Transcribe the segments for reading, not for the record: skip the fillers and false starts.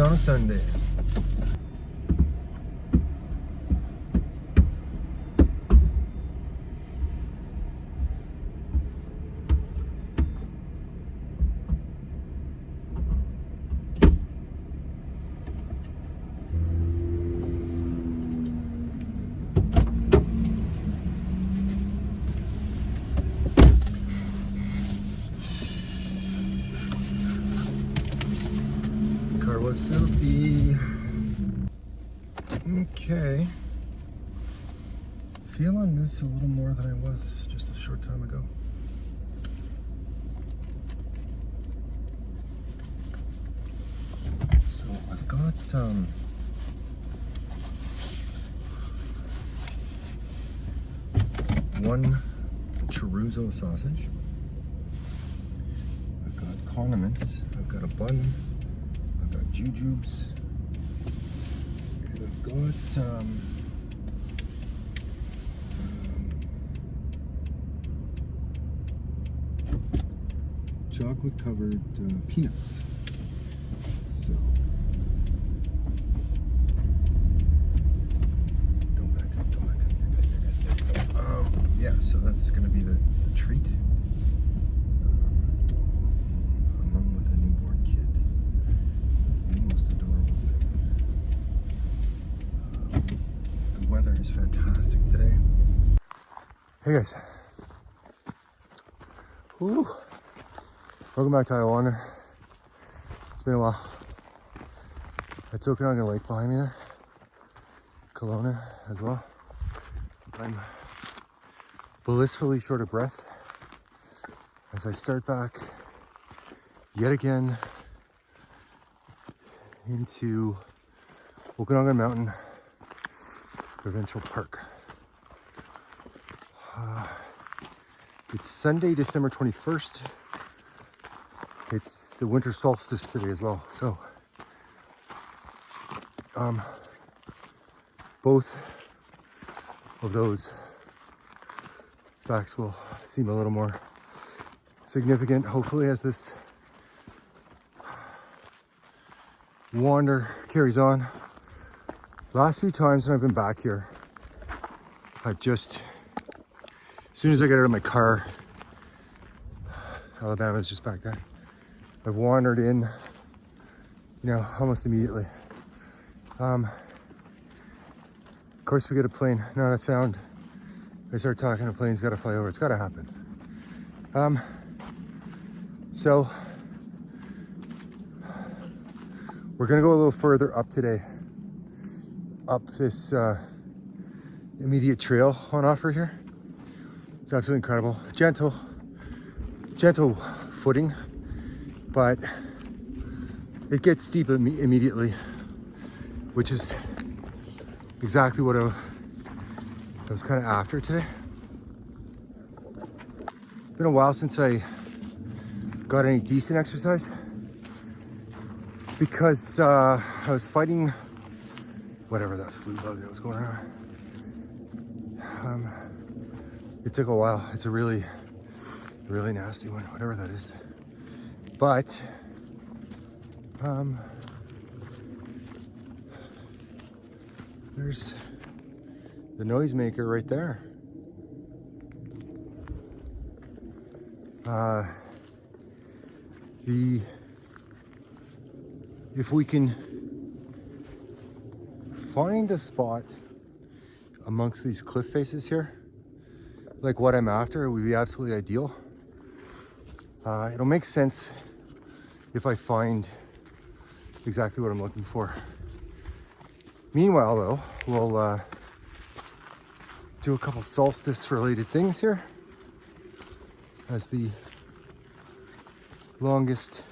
on a Sunday. Car was filthy. Okay. Feeling this a little more than I was just a short time ago. So I've got one chorizo sausage. I've got condiments. I've got a bun. I've got jujubes. And I've got chocolate covered peanuts. So don't back up, you're good. Yeah, so that's gonna be the treat. A mom with a newborn kid. That's the most adorable thing. The weather is fantastic today. Hey guys. Woo. Welcome back to Iowa. It's been a while. That's Okanagan Lake behind me there. Kelowna as well. I'm blissfully short of breath as I start back yet again into Okanagan Mountain Regional Park. It's Sunday, December 21st. It's the Winter Solstice today as well, so both of those facts will seem a little more significant, hopefully, as this wander carries on. Last few times when I've been back here, I've just, as soon as I get out of my car, Alabama's just back there, I've wandered in, almost immediately. Of course, we get a plane. No, that sound. I start talking, a plane's got to fly over. It's got to happen. So we're gonna go a little further up today, up this immediate trail on offer here. It's absolutely incredible. Gentle footing, but it gets steep immediately, which is exactly what I was kind of after today. It's been a while since I got any decent exercise because I was fighting whatever that flu bug that was going around. It took a while. It's a really nasty one, whatever that is. But there's the noisemaker right there. If we can find a spot amongst these cliff faces here, like what I'm after, it would be absolutely ideal. It'll make sense if I find exactly what I'm looking for. Meanwhile, though, we'll do a couple solstice related things here as the longest.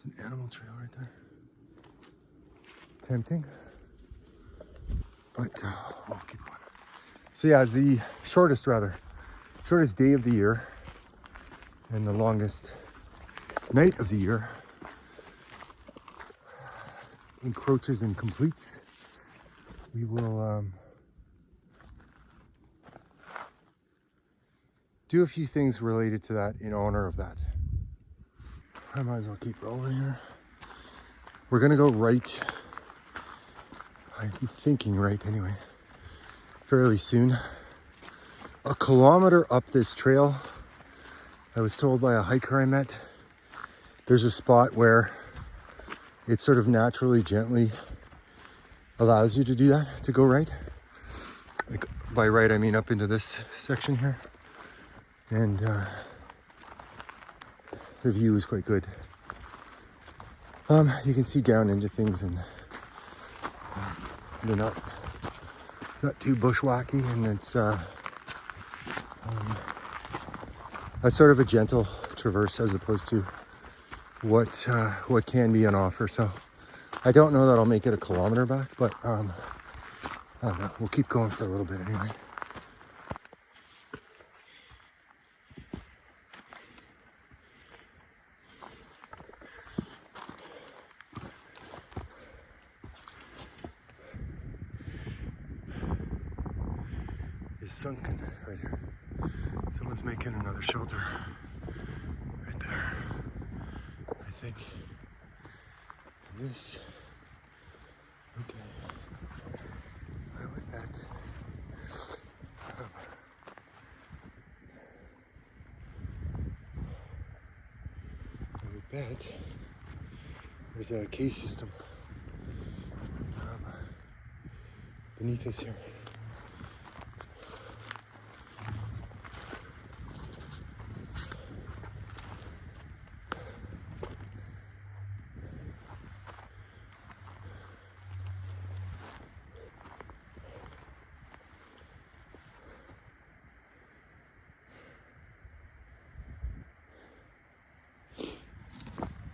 There's an animal trail right there. Tempting, but we'll keep going. So yeah, it's the shortest day of the year and the longest night of the year encroaches and completes. We will do a few things related to that in honor of that. I might as well keep rolling here. We're gonna go right. I'm thinking right anyway. Fairly soon. A kilometer up this trail, I was told by a hiker I met, there's a spot where it sort of naturally, gently allows you to do that, to go right. Like by right, I mean up into this section here. And the view is quite good. You can see down into things and it's not too bushwhacky, and it's a sort of a gentle traverse as opposed to what can be on offer. So I don't know that I'll make it a kilometer back, but I don't know. We'll keep going for a little bit anyway. Is sunken right here. Someone's making another shelter right there, I think. And this, okay, I would bet. I would bet there's a cave system beneath us here.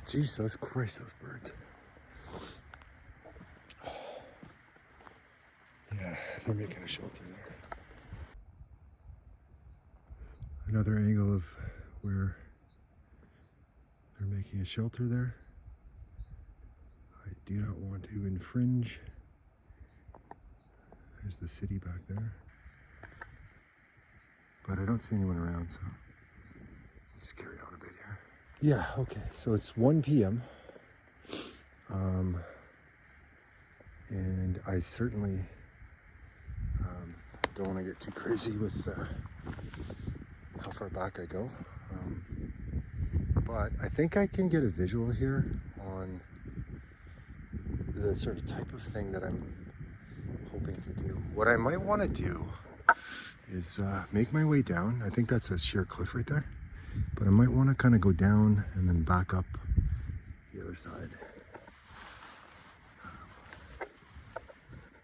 Jesus Christ, those birds. Yeah, they're making a shelter there. Another angle of where they're making a shelter there. I do not want to infringe. There's the city back there. But I don't see anyone around, so just carry on a bit here. Yeah, okay, so it's 1 p.m. And I certainly don't want to get too crazy with how far back I go. But I think I can get a visual here on the sort of type of thing that I'm hoping to do. What I might want to do is make my way down. I think that's a sheer cliff right there. But I might want to kind of go down and then back up the other side.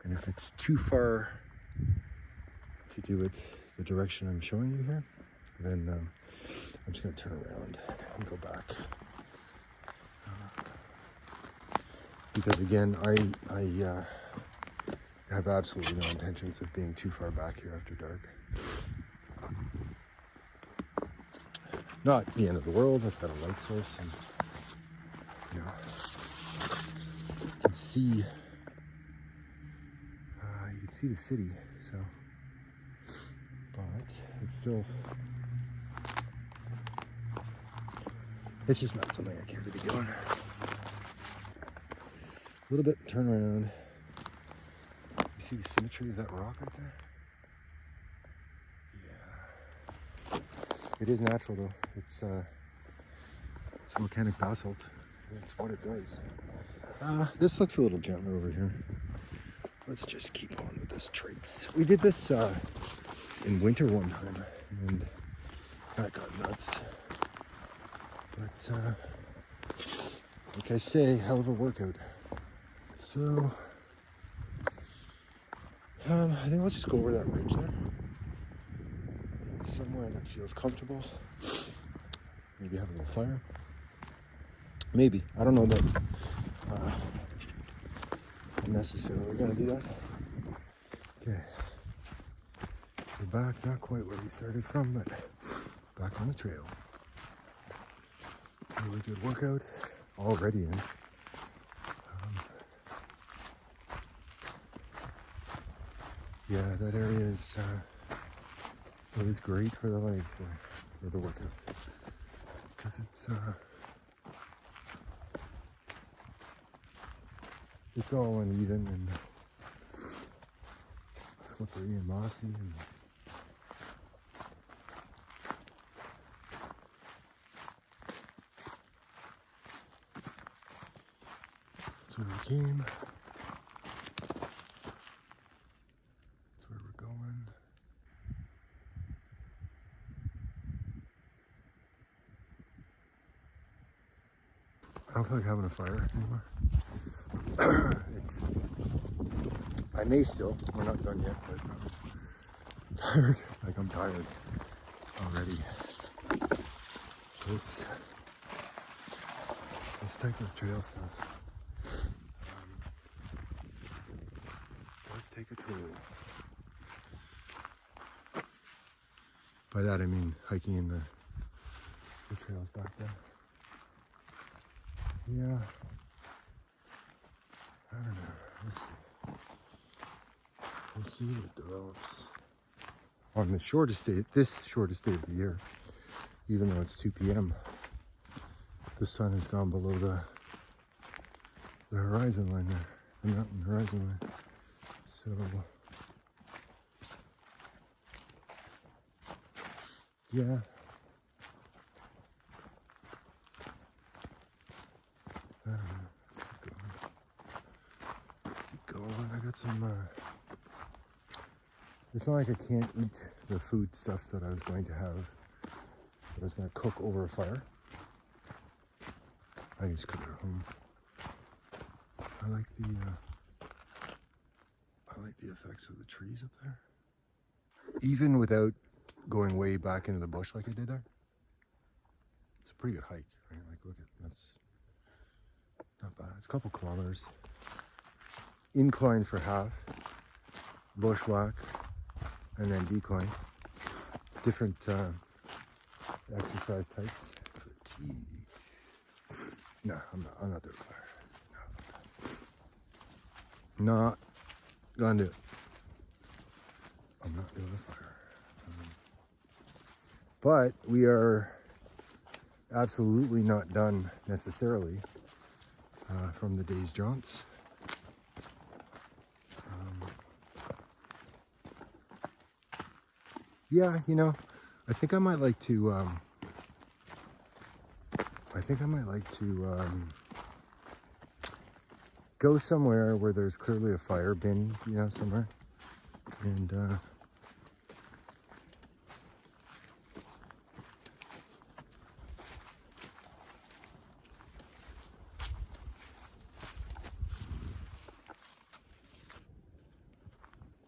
And if it's too far to do it the direction I'm showing you here, then I'm just going to turn around and go back. Because again, I have absolutely no intentions of being too far back here after dark. Not the end of the world. I've got a light source, and you can see the city. So, but it's still, it's just not something I care to be doing. A little bit, turn around. You see the symmetry of that rock right there? It is natural though. It's volcanic basalt. That's what it does. This looks a little gentler over here. Let's just keep on with this traipse. We did this in winter one time, and that got nuts. But like I say, hell of a workout. So I think we'll just go over that ridge there. Somewhere that feels comfortable. Maybe have a little fire. Maybe. I don't know that I'm necessarily going to do that. Okay. We're back, not quite where we started from, but back on the trail. Really good workout already in. Yeah, that area is it was great for the legs, for the workout, because it's it's all uneven and slippery and mossy. And that's where we came. That's where we're going. I don't feel like having a fire anymore. I may still, we're not done yet, but I'm tired. Like, I'm tired already. This type of trail stuff does take a toll. By that I mean hiking in the trails back there. Yeah, I don't know. We'll see what develops on this shortest day of the year. Even though it's 2 p.m., the sun has gone below the horizon line there, the mountain horizon line. So yeah. I don't know. Let's keep going. I got some. It's not like I can't eat the foodstuffs that I was going to have. That I was going to cook over a fire. I can just cook it at home. I like the effects of the trees up there. Even without going way back into the bush like I did there. It's a pretty good hike, right? Like, look at that's. Not bad. It's a couple kilometers. Incline for half. Bushwhack. And then decline. Different exercise types. Fatigue. No, I'm not doing fire. No. Not gonna do it. I'm not doing a fire. But we are absolutely not done necessarily. From the day's jaunts. Yeah, you know, I think I might like to go somewhere where there's clearly a fire bin, you know, somewhere, and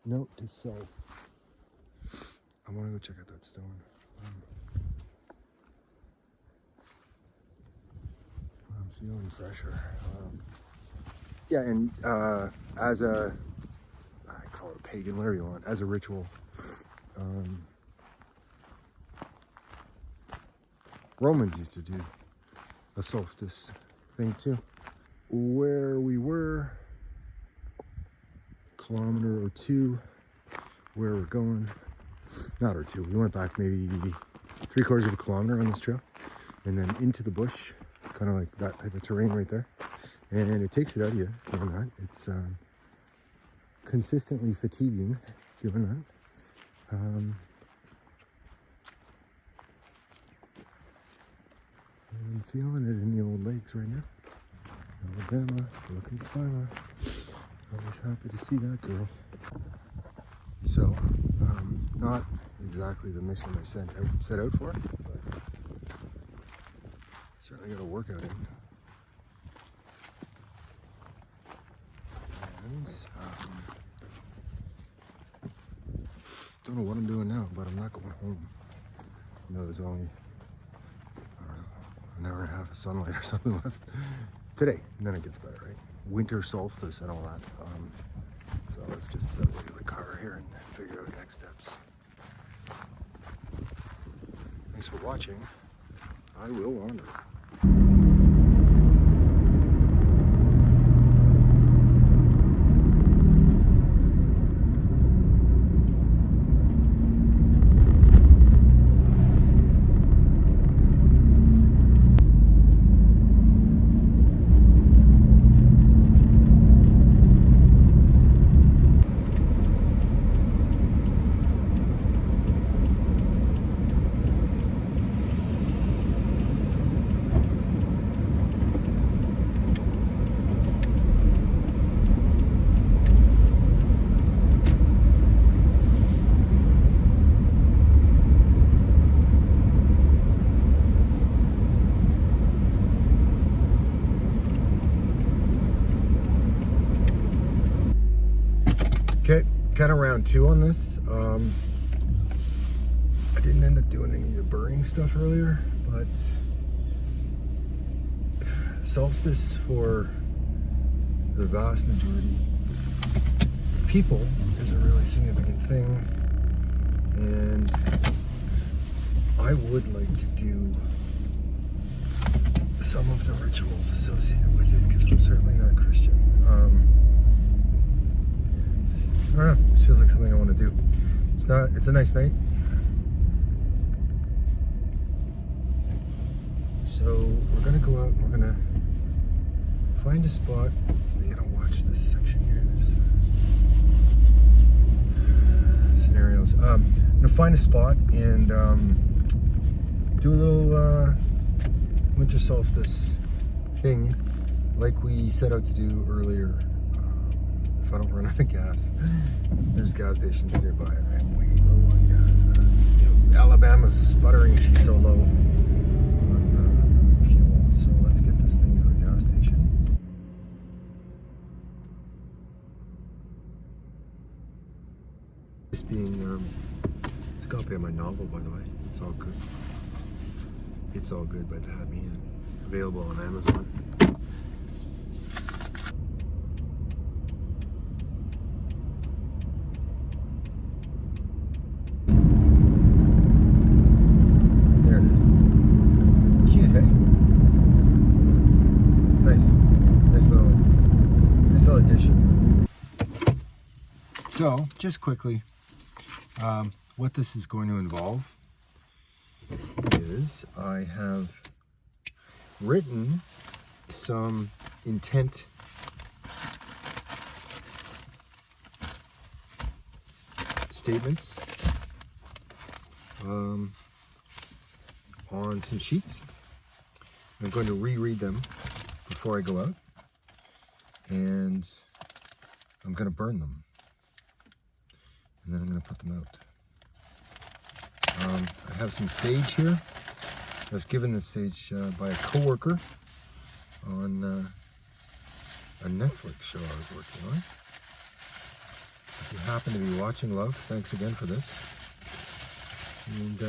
note to self. I want to go check out that stone. I'm feeling fresher. Yeah, and as a, I call it a pagan, whatever you want, as a ritual, Romans used to do a solstice thing too. Where we were, kilometer or two, where we're going, not or two, we went back maybe 3/4 of a kilometer on this trail, and then into the bush, kind of like that type of terrain right there, and it takes it out of you doing that. It's consistently fatiguing doing that. I'm feeling it in the old legs right now. Alabama, looking slimmer. Always happy to see that girl. So, not exactly the mission I set out for, but certainly got a workout in. And don't know what I'm doing now, but I'm not going home. You know, there's only, I don't know, an hour and a half of sunlight or something left today, and then it gets better, right? Winter solstice and all that. So let's just settle into the car here and figure out next steps. Thanks for watching. I will wander. kind of round 2 on this. I didn't end up doing any of the burning stuff earlier, but solstice for the vast majority of people is a really significant thing, and I would like to do some of the rituals associated with it because I'm certainly not Christian. I don't know, this feels like something I want to do. It's a nice night. So we're gonna go out, we're gonna find a spot. We gotta watch this section here. There's scenarios. I'm gonna find a spot and do a little winter solstice thing like we set out to do earlier. If I don't run out of gas, there's gas stations nearby and I'm way low on gas. Alabama's sputtering, she's so low on fuel. So let's get this thing to a gas station. This being, it's a copy of my novel, by the way. It's All Good. It's All Good by Pat Meehan. Available on Amazon. There it is. Cute, hey? It's nice. Nice little addition. So, just quickly, what this is going to involve is I have written some intent statements on some sheets. I'm going to reread them before I go out, and I'm going to burn them, and then I'm going to put them out. I have some sage here. I was given this sage by a coworker on a Netflix show I was working on. If you happen to be watching, love, thanks again for this. And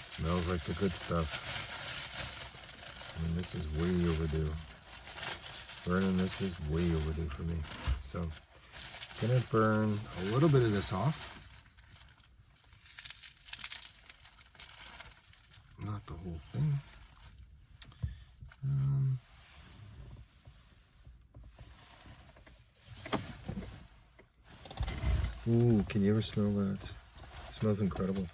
smells like the good stuff. I mean, this is way overdue. Burning this is way overdue for me. So, gonna burn a little bit of this off. Not the whole thing. Ooh, can you ever smell that? It smells incredible.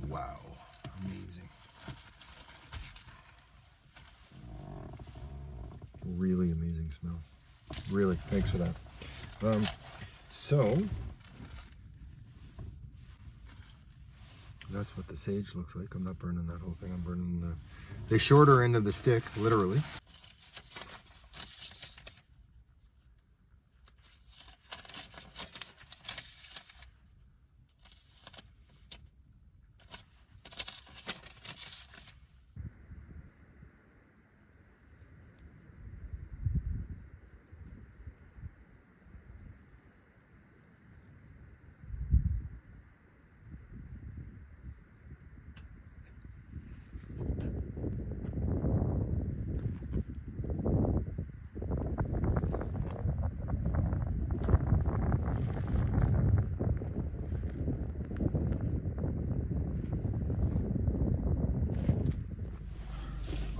Wow, amazing. Really amazing smell. Really, thanks for that. So that's what the sage looks like. I'm not burning that whole thing. I'm burning the shorter end of the stick, literally.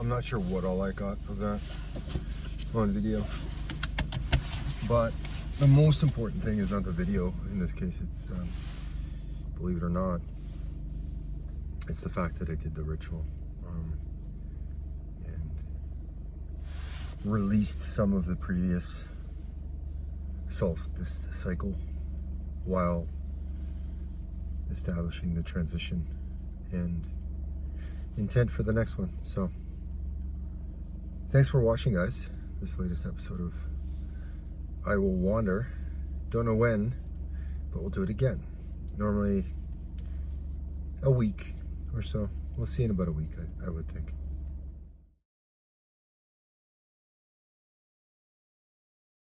I'm not sure what all I got of that on video, but the most important thing is not the video. In this case, it's, believe it or not, it's the fact that I did the ritual and released some of the previous solstice cycle while establishing the transition and intent for the next one. So thanks for watching, guys, this latest episode of I Will Wander. Don't know when, but we'll do it again. Normally a week or so. We'll see in about a week, I would think.